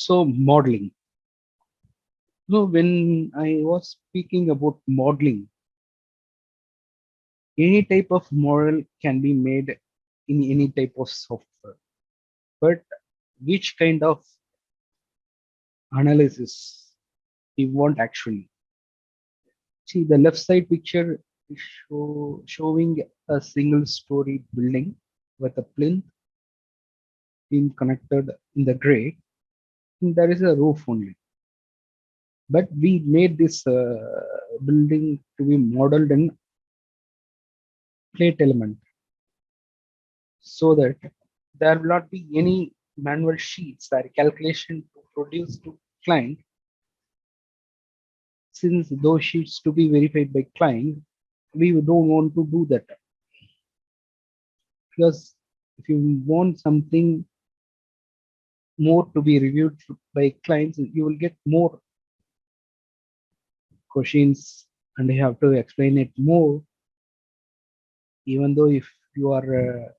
So modeling. No, when I was speaking about modeling, any type of model can be made in any type of software. But which kind of analysis we want actually? See, the left side picture is showing a single story building with a plinth being connected in the gray. And there is a roof only. But we made this building to be modeled in plate element so that there will not be any manual sheets or calculation to produce to client. Since those sheets to be verified by client, we don't want to do that, because if you want something more to be reviewed by clients, you will get more questions and you have to explain it more. Even though if your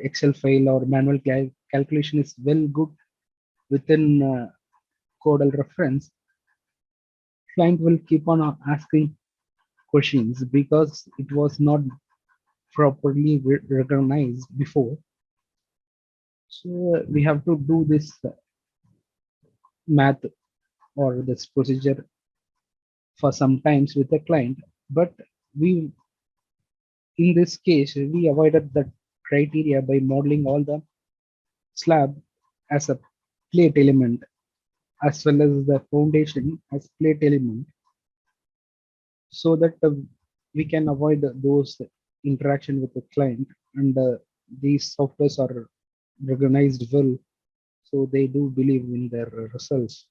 Excel file or manual calculation is well good within codal reference, client will keep on asking questions because it was not properly recognized before. So we have to do this math or this procedure for some times with the client, but we in this case we avoided that criteria by modeling all the slab as a plate element as well as the foundation as plate element, so that we can avoid those interaction with the client, and these softwares are recognized well, so they do believe in their results,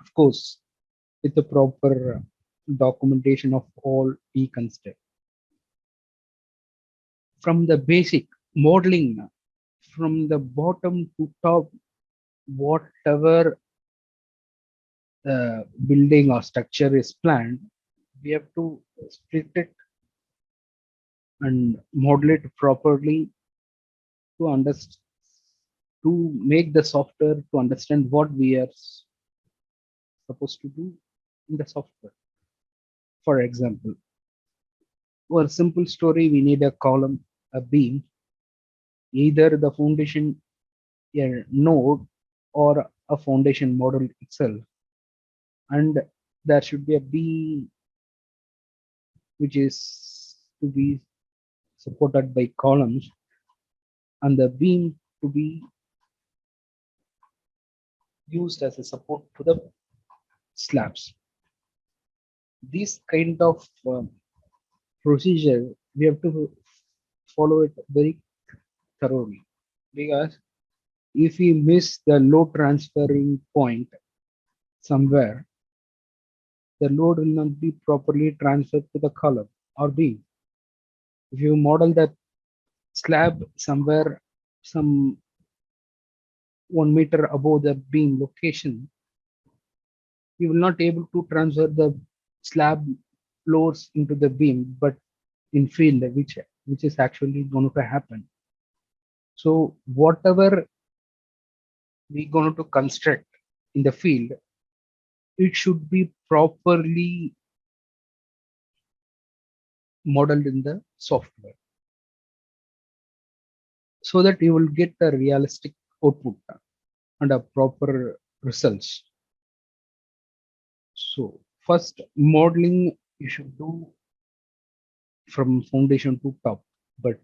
of course, with the proper documentation of all key concepts. From the basic modeling, from the bottom to top, whatever building or structure is planned, we have to split it and model it properly to understand, to make the software to understand what we are supposed to do in the software. For example, for a simple story, we need a column, a beam, either the foundation, a node, or a foundation model itself. And there should be a beam which is to be supported by columns, and the beam to be used as a support to the slabs. This kind of procedure we have to follow it very thoroughly, because if we miss the load transferring point somewhere, the load will not be properly transferred to the column or beam. If you model that slab somewhere some 1 meter above the beam location, you will not able to transfer the slab loads into the beam, but in field, which is actually going to happen. So whatever we're going to construct in the field, it should be properly modeled in the software, so that you will get a realistic output and a proper results. So first modeling you should do from foundation to top, but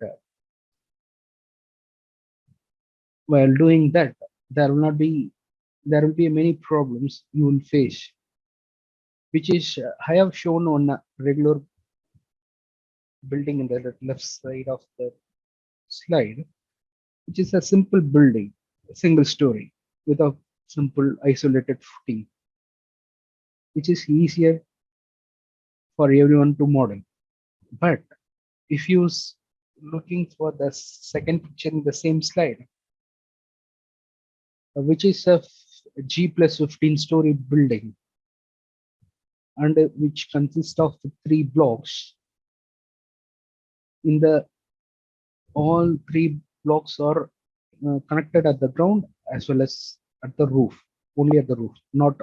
while doing that, there will be many problems you will face, which is I have shown on a regular building in the left side of the slide, which is a simple building, a single story with a simple isolated footing, which is easier for everyone to model. But if you looking for the second picture in the same slide, which is a G+15 story building, and which consists of 3 blocks. In the all 3 blocks are connected at the ground as well as at the roof, only at the roof, not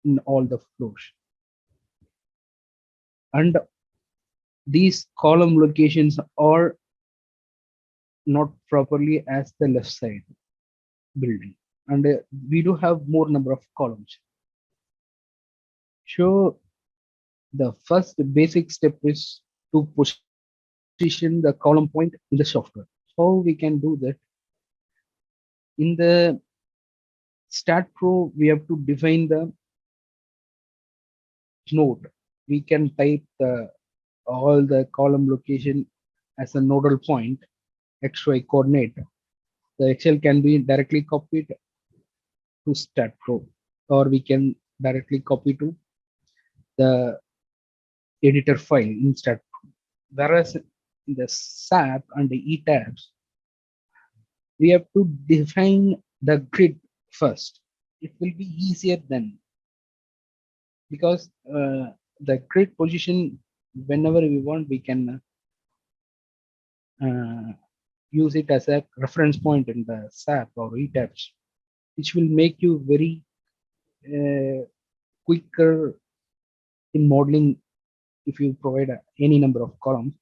in all the floors. And these column locations are not properly as the left side building, and we do have more number of columns. So the first basic step is to position the column point in the software. How we can do that? In the stat pro, we have to define the node. We can type all the column location as a nodal point, XY coordinate. The Excel can be directly copied to stat pro, or we can directly copy to the editor file in stat pro. Whereas in the SAP and the E tabs, we have to define the grid first. It will be easier then, because the grid position, whenever we want, we can uh, use it as a reference point in the SAP or ETABS, which will make you very quicker in modeling if you provide any number of columns.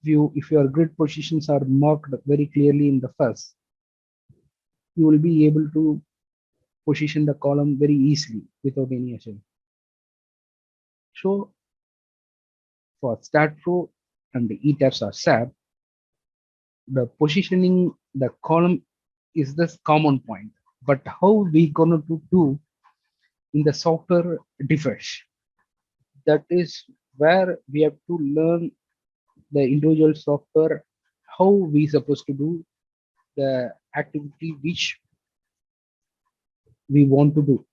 If your grid positions are marked very clearly in the first, you will be able to position the column very easily without any issue. So for StatPro and the ETABS or SAP, the positioning the column is the common point, but how we gonna do in the software differs. That is where we have to learn the individual software, how we supposed to do the activity which we want to do.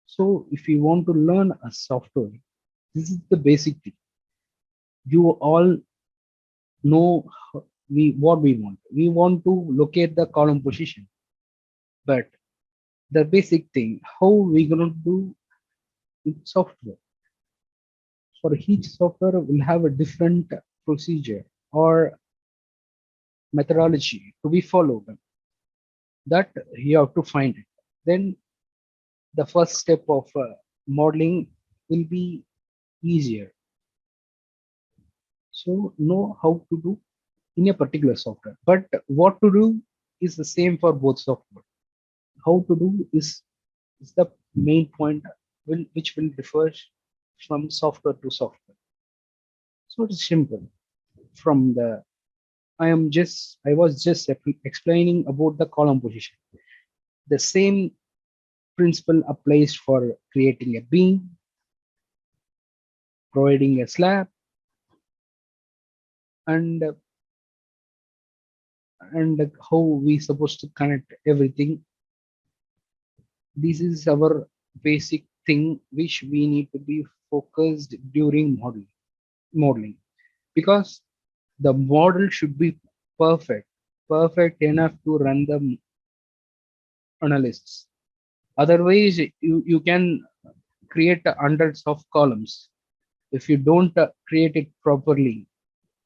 So if you want to learn a software, this is the basic thing. You all know what we want. We want to locate the column position, but the basic thing, how we gonna do in software. For each software will have a different procedure or methodology to be followed. That you have to find it. Then the first step of modeling will be easier. So know how to do in a particular software, but what to do is the same for both software. How to do is the main point which will differ from software to software. So it's simple. From the I was just explaining about the column position. The same principle applies for creating a beam, providing a slab, and how we supposed to connect everything. This is our basic thing which we need to be focused during modeling, because the model should be perfect enough to run the analysis. Otherwise, you can create hundreds of columns. If you don't create it properly,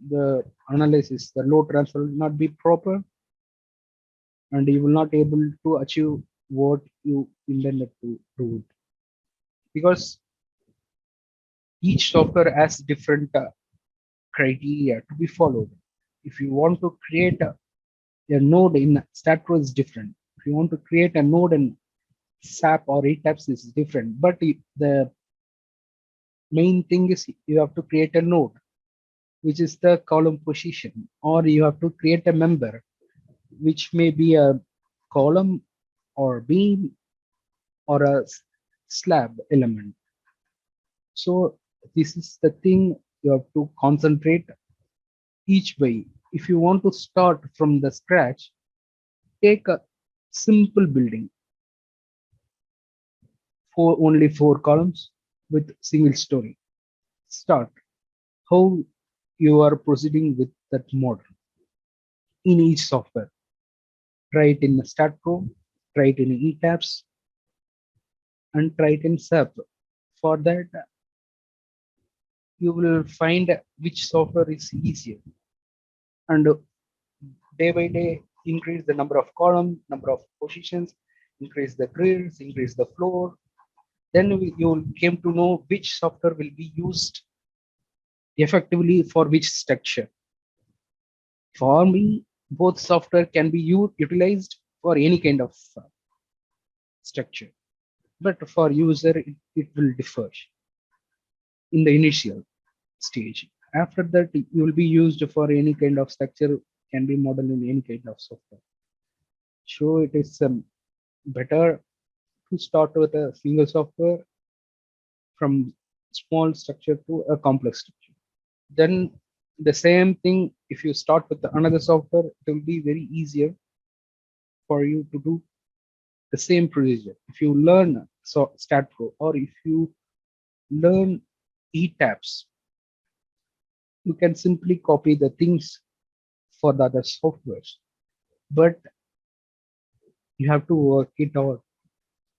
the analysis, the load transfer will not be proper, and you will not able to achieve what you intended to do. Because each software has different criteria to be followed. If you want to create a node in StatPro is different. If you want to create a node in SAP or ETABS is different. But the main thing is you have to create a node, which is the column position, or you have to create a member, which may be a column or beam or a slab element. So this is the thing you have to concentrate each way. If you want to start from the scratch, take a simple building for only 4 columns with single story. Start how you are proceeding with that model in each software. Try it in StatPro, try it in ETABS, and try it in SAP. For that, you will find which software is easier. And day by day, increase the number of columns, number of positions, increase the grids, increase the floor. Then you came to know which software will be used effectively for which structure. For me, both software can be utilized for any kind of structure, but for user, it will differ in the initial stage. After that, it will be used for any kind of structure, can be modeled in any kind of software. So it is better to start with a single software from small structure to a complex structure. Then the same thing, if you start with another software, it will be very easier for you to do the same procedure. If you learn StatPro or if you learn ETABS, you can simply copy the things for the other softwares, but you have to work it out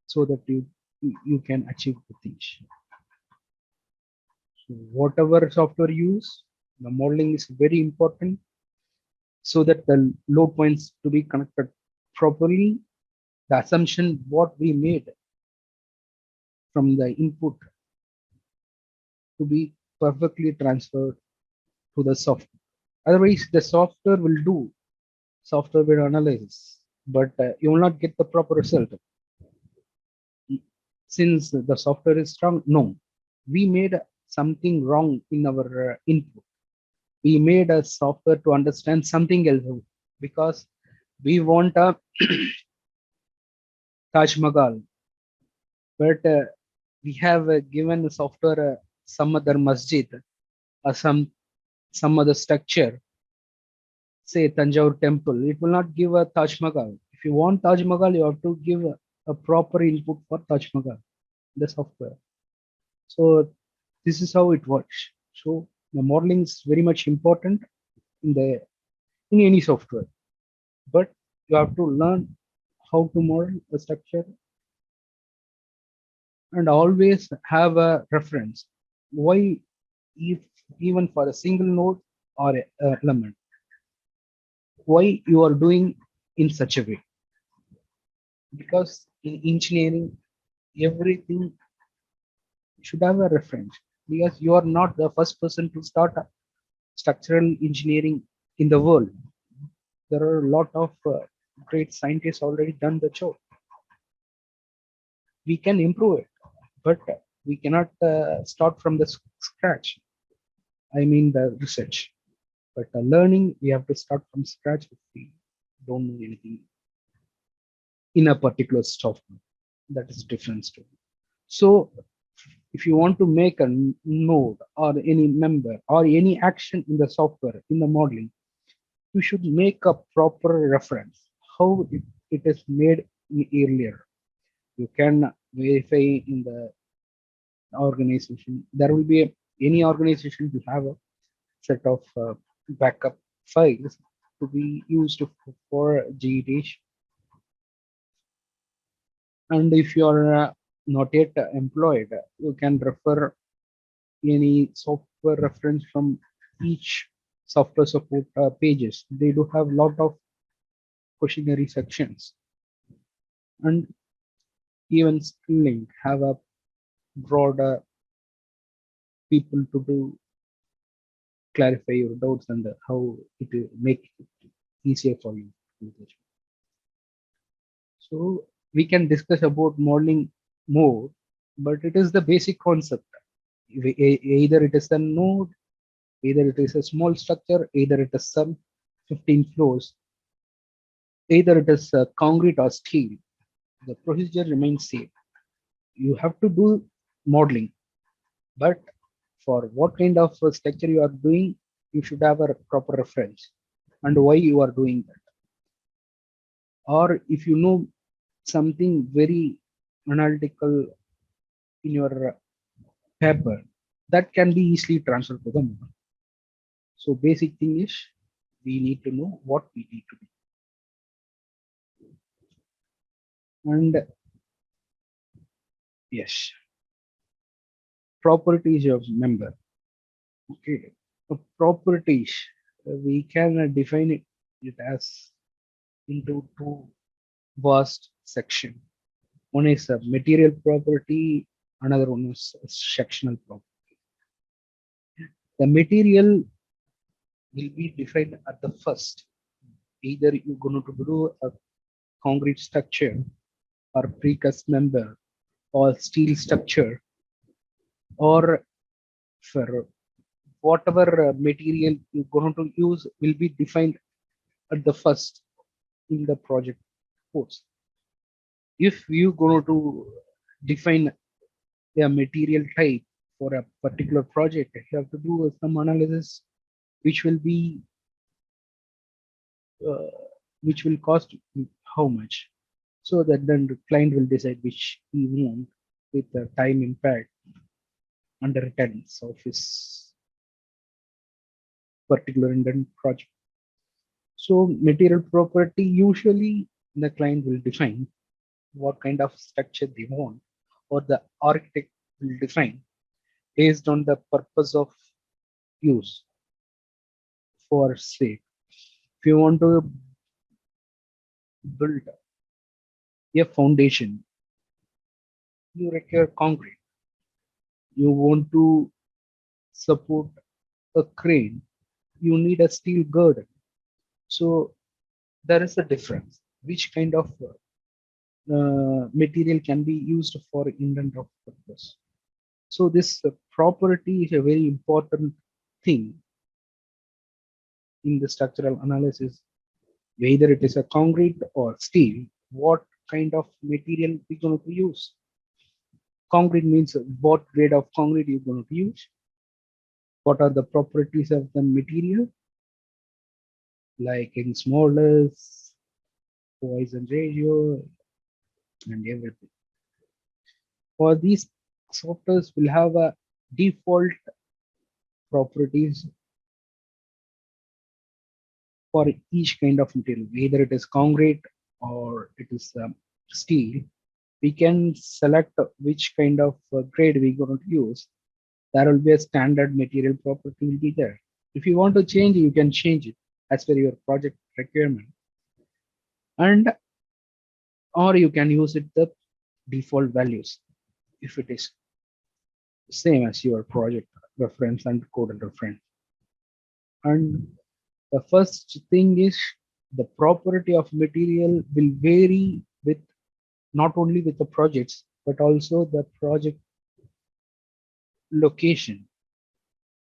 so that you can achieve the things. So whatever software you use, the modeling is very important so that the load points to be connected properly. The assumption what we made from the input to be perfectly transferred to the software. Otherwise, the software will do, software will analyze, but you will not get the proper result. Since the software is strong, no, we made something wrong in our input. We made a software to understand something else because we want a Taj Mahal, but we have given the software some other masjid or some other structure, say Tanjore temple. It will not give a Taj Mahal. If you want Taj Mahal, you have to give a proper input for Taj Mahal, the software. So this is how it works. So the modeling is very much important in any software, but you have to learn how to model a structure and always have a reference. Why, if even for a single node or a element, why you are doing in such a way? Because in engineering, everything should have a reference. Because you are not the first person to start a structural engineering in the world. There are a lot of great scientists already done the job. We can improve it, but we cannot start from the scratch. I mean the research, but learning we have to start from scratch if we don't know anything in a particular software. That is different story. So if you want to make a node or any member or any action in the software in the modeling, you should make a proper reference how it is made earlier. You can verify in the organization. There will be any organization to have a set of backup files to be used for GEDs. And if you are not yet employed, you can refer any software reference from each software support pages. They do have a lot of questionnaire sections, and even Skill-Lync have a broader people to do clarify your doubts and how it will make it easier for you. So we can discuss about modeling more, but it is the basic concept. Either it is a node, either it is a small structure, either it is some 15 floors, either it is concrete or steel. The procedure remains same. You have to do modeling, but for what kind of structure you are doing, you should have a proper reference and why you are doing that. Or if you know something very analytical in your paper, that can be easily transferred to the model. So basic thing is we need to know what we need to do. And yes, properties of member. Okay, properties we can define it as into two vast sections. One is a material property, another one is a sectional property. The material will be defined at the first. Either you're going to do a concrete structure or precast member or steel structure, or for whatever material you're going to use will be defined at the first in the project course. If you're going to define a material type for a particular project, you have to do some analysis which will be uh, which will cost how much, so that then the client will decide which he want with the time impact and the returns of his particular intent project. So material property, usually the client will define what kind of structure they want, or the architect will define based on the purpose of use. For say, if you want to build a foundation, you require concrete. You want to support a crane, you need a steel girder. So there is a difference. Which kind of material can be used for intent of purpose? So this property is a very important thing in the structural analysis. Whether it is a concrete or steel, what kind of material we're going to use? Concrete means what grade of concrete you're going to use. What are the properties of the material, like in smallness, Poisson ratio, and everything. For these softwares will have a default properties for each kind of material, whether it is concrete or it is steel. We can select which kind of grade we're going to use. There will be a standard material property will be there. If you want to change, you can change it as per your project requirement, and or you can use it the default values if it is same as your project reference and code reference. And the first thing is the property of material will vary with not only with the projects but also the project location,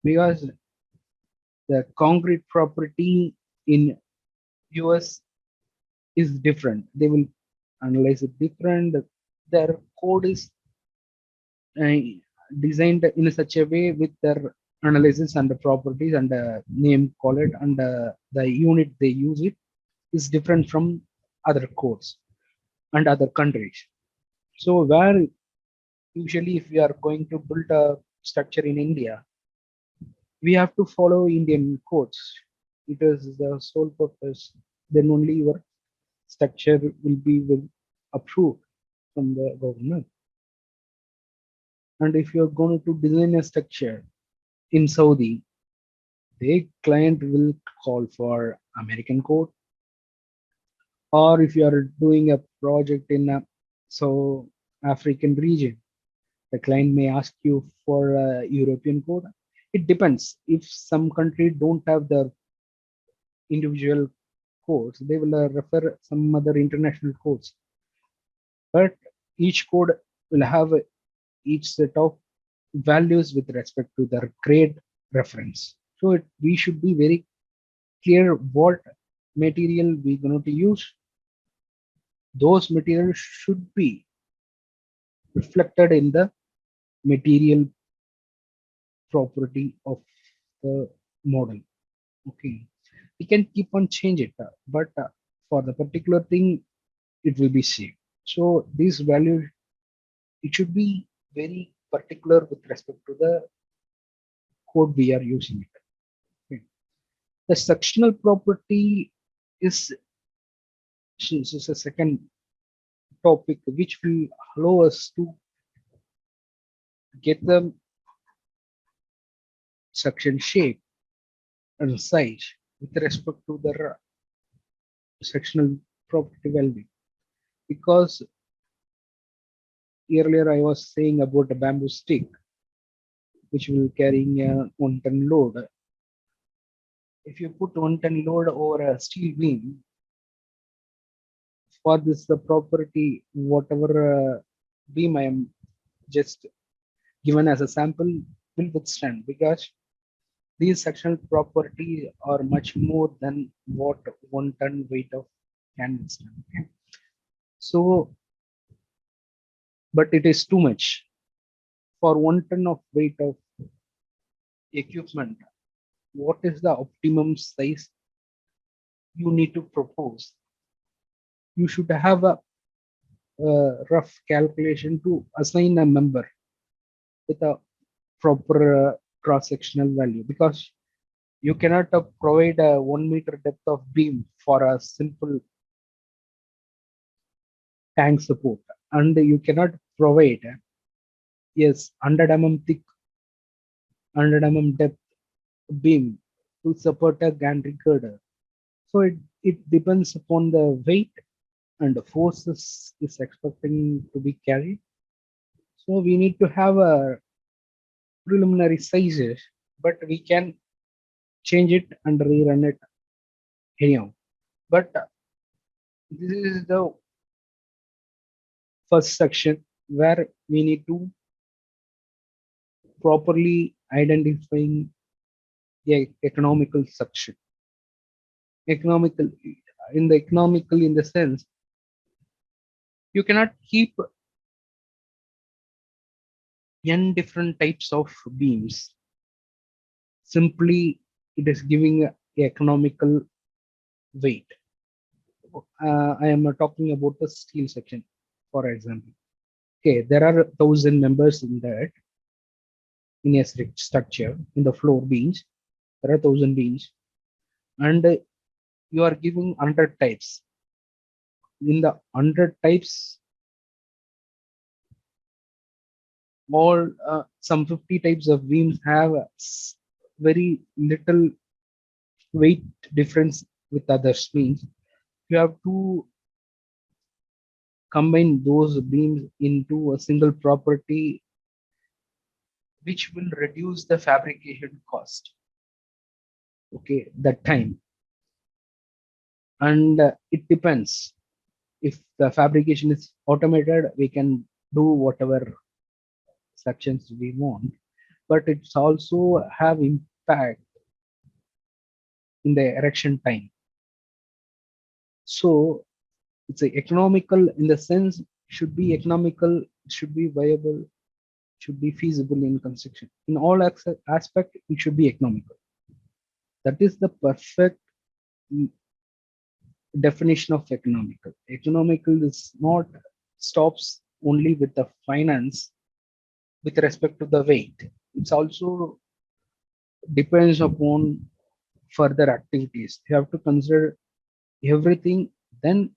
because the concrete property in US is different. They will analyze it different. Their code is uh, designed in such a way with their analysis and the properties and name call it, and the unit they use it is different from other codes and other countries. So where usually if we are going to build a structure in India, we have to follow Indian codes. It is the sole purpose. Then only your structure will be approved from the government. And if you're going to design a structure in Saudi, the client will call for American code. Or if you are doing a project in a so African region, the client may ask you for a European code. It depends. If some country don't have the individual codes, they will refer some other international codes. But each code will have each set of values with respect to their grade reference. So we should be very clear what material we're going to use. Those materials should be reflected in the material property of the model. Okay, we can keep on change it, but for the particular thing, it will be same. So this value, it should be very particular with respect to the code we are using it. Okay. The sectional property is, is a second topic which will allow us to get the section shape and size with respect to the sectional property value, because earlier I was saying about a bamboo stick which will carrying a 1 ton load. If you put 1 ton load over a steel beam, for this the property, whatever beam I am just given as a sample will withstand, because these sectional properties are much more than what 1 ton weight of can withstand. Okay? So, but it is too much for 1 ton of weight of equipment. What is the optimum size you need to propose? You should have a rough calculation to assign a member with a proper cross-sectional value, because you cannot provide a 1 meter depth of beam for a simple tank support, and you cannot provide, yes, 100 thick, 100 depth beam to support a gantry girder. So it depends upon the weight and the forces is expecting to be carried. So we need to have a preliminary sizes, but we can change it and rerun it anyhow. But this is the first section where we need to properly identifying the economical section. Economical, in the economical, in the sense, you cannot keep n different types of beams. Simply, it is giving a economical weight. I am talking about the steel section, for example. Okay, there are 1,000 members in that, in a structure, in the floor beams. There are 1,000 beams, and you are giving 100 types. In the 100 types, all some 50 types of beams have very little weight difference with others. Means you have to combine those beams into a single property, which will reduce the fabrication cost. Okay, that time, and it depends. If the fabrication is automated, we can do whatever sections we want, but it's also have impact in the erection time. So it's a economical in the sense, should be economical, should be viable, should be feasible in construction. In all aspect, it should be economical. That is the perfect mm, definition of economical. Economical is not stops only with the finance with respect to the weight. It's also depends upon further activities. You have to consider everything, then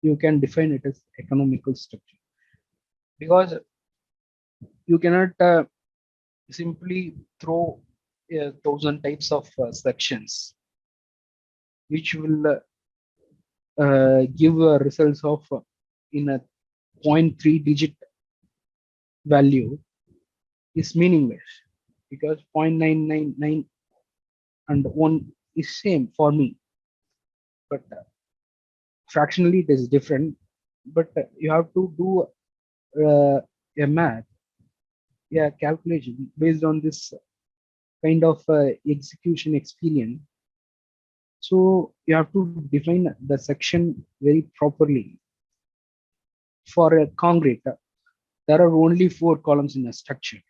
you can define it as economical structure, because you cannot simply throw 1,000 types of sections which will give results of in a 0.3 digit value is meaningless, because 0.999 and 1 is same for me, but fractionally it is different. But you have to do a math, yeah, calculation based on this kind of execution experience. So you have to define the section very properly. For a concrete, there are only 4 columns in a structure.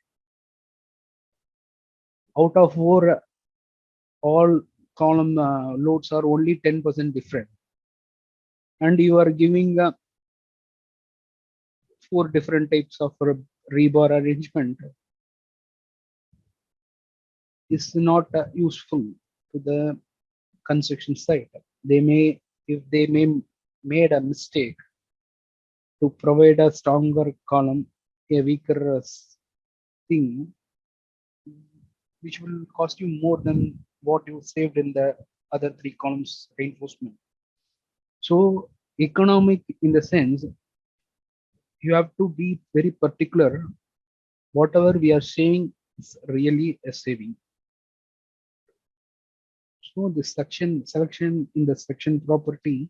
Out of 4, all column loads are only 10% different, and you are giving 4 different types of rebar arrangement is not useful to the construction site. They may, if they may made a mistake to provide a stronger column, a weaker thing, which will cost you more than what you saved in the other 3 columns reinforcement. So economic in the sense you have to be very particular. Whatever we are saying is really a saving. So the section selection in the section property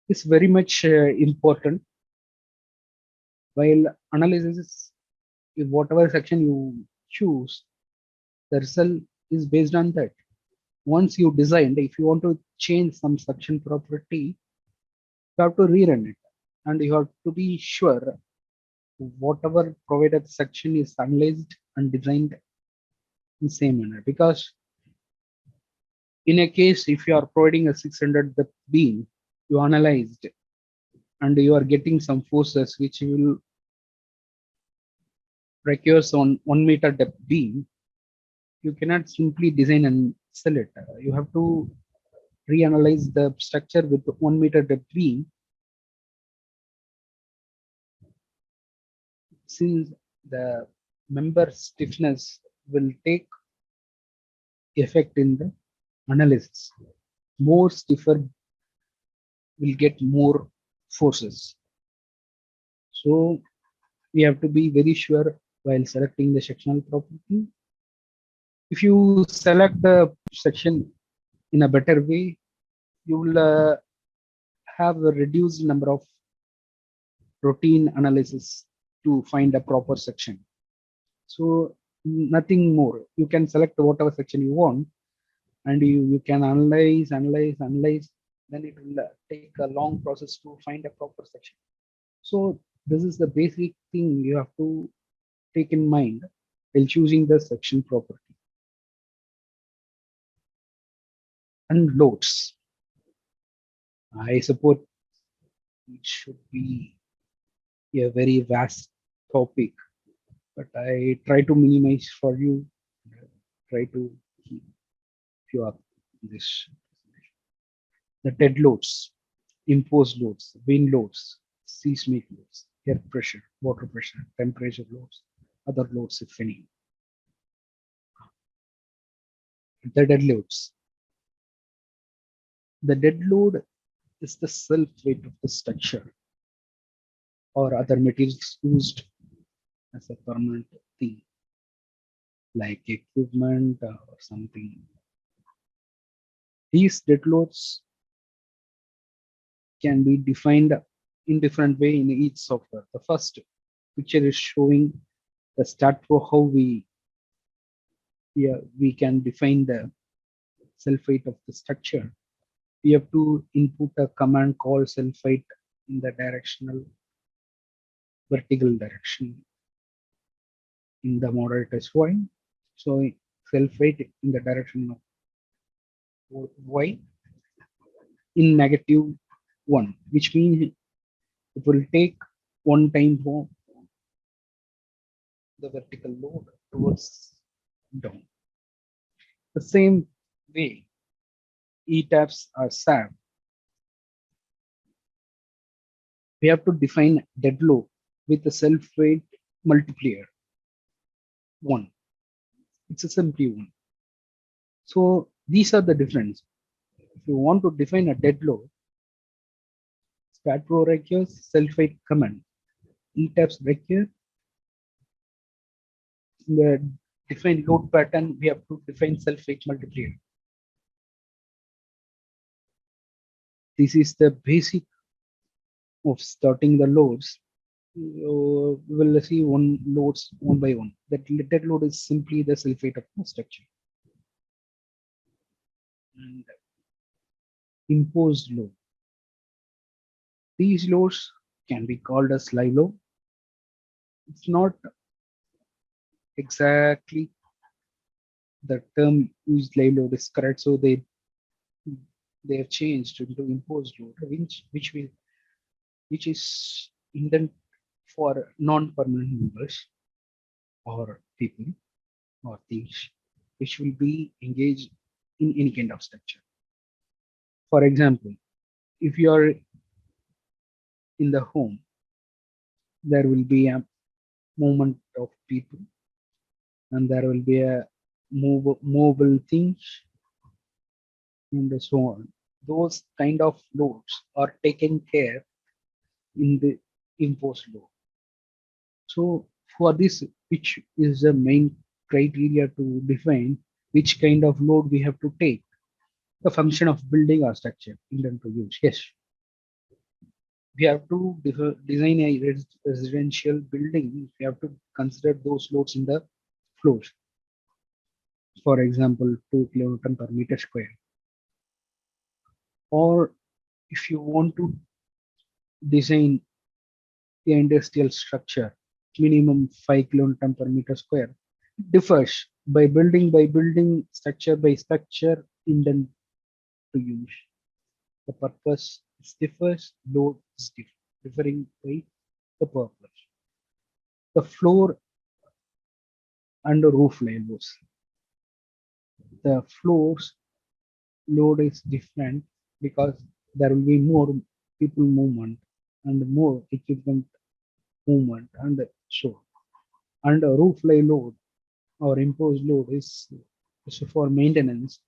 is very much important. While analysis, if whatever section you choose, the result is based on that. Once you designed, if you want to change some section property, you have to rerun it, and you have to be sure whatever provided section is analyzed and designed in same manner. Because in a case, if you are providing a 600 depth beam, you analyzed and you are getting some forces which will requires on 1 meter depth beam, you cannot simply design and sell it. You have to reanalyze the structure with 1 meter depth beam, since the member stiffness will take effect in the analysis. More stiffer will get more forces. So we have to be very sure while selecting the sectional property. If you select the section in a better way, you will have a reduced number of routine analysis to find a proper section. So nothing more. You can select whatever section you want, and you can analyze. Then it will take a long process to find a proper section. So this is the basic thing you have to take in mind while choosing the section property. And loads. I suppose it should be a very vast topic, but I try to minimize for you. Try to keep you up in this. The dead loads, imposed loads, wind loads, seismic loads, air pressure, water pressure, temperature loads, other loads, if any. The dead loads. The dead load is the self weight of the structure or other materials used as a permanent thing, like equipment or something. These dead loads can be defined in different way in each software. The first picture is showing the start for how we can define the self weight of the structure. We have to input a command called self weight in the directional vertical direction in the moderator's y. So self weight in the direction of y in -1, which means it will take one time for the vertical load towards down. The same way, ETAPs are SAB. We have to define dead load with a self weight multiplier 1. It's a simply 1. So these are the difference. If you want to define a dead load, stat pro requires self weight command. ETAPs require the defined load pattern. We have to define self weight multiplier. This is the basic of starting the loads. We will see loads one by one. That dead load is simply the self weight of the structure. And imposed load. These loads can be called as live load. It's not exactly the term used, live load is correct, so they have changed into imposed load, which is intended for non-permanent members or people or things which will be engaged in any kind of structure. For example, if you are in the home, there will be a movement of people and there will be a mobile things and so on. those kind of loads are taken care in the imposed load. So for this, which is the main criteria to define which kind of load we have to take, the function of building or structure intended to use. Yes, we have to design a residential building. We have to consider those loads in the floors. For example, 2 kilonewton per meter square. Or if you want to design the industrial structure, minimum 5 kilonewton per meter square, it differs by building, structure by structure, intent to use. The purpose is differs, load is differing by the purpose. The floor and the roof levels. The floors load is different because there will be more people movement and more equipment movement, and so and a roof lay load or imposed load is for maintenance.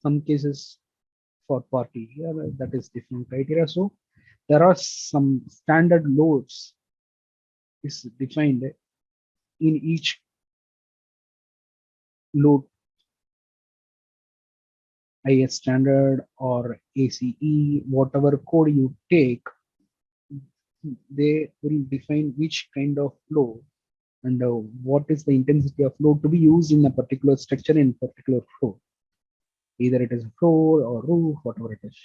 Some cases for party, yeah, that is different criteria. So there are some standard loads is defined in each load, IS standard or ACE, whatever code you take, they will define which kind of load and what is the intensity of load to be used in a particular structure in particular floor. Either it is a floor or roof, whatever it is.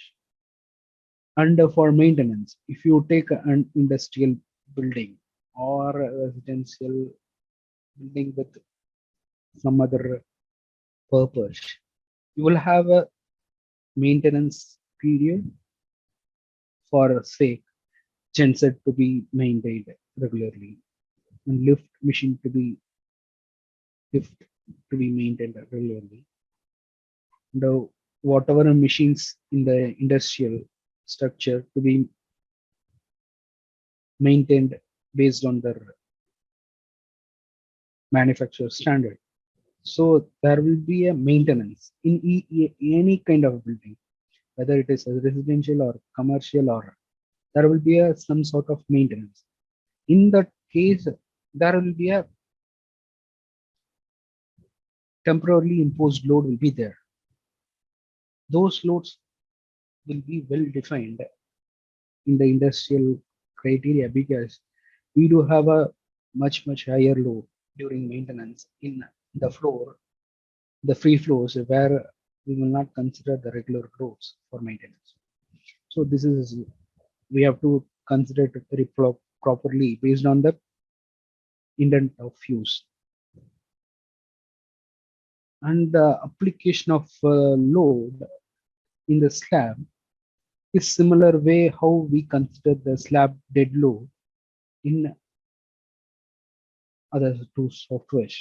And for maintenance, if you take an industrial building or a residential building with some other purpose, you will have a maintenance period for say genset to be maintained regularly and lift to be maintained regularly. And whatever machines in the industrial structure to be maintained based on their manufacturer standard. So there will be a maintenance in any kind of building, whether it is a residential or commercial, or there will be some sort of maintenance. In that case, there will be a temporarily imposed load will be there. Those loads will be well defined in the industrial criteria because we do have a much higher load during maintenance in the floor, the free floors where we will not consider the regular loads for maintenance. So this is, we have to consider it very properly based on the intent of use. And the application of load in the slab is similar way how we consider the slab dead load in other two softwares.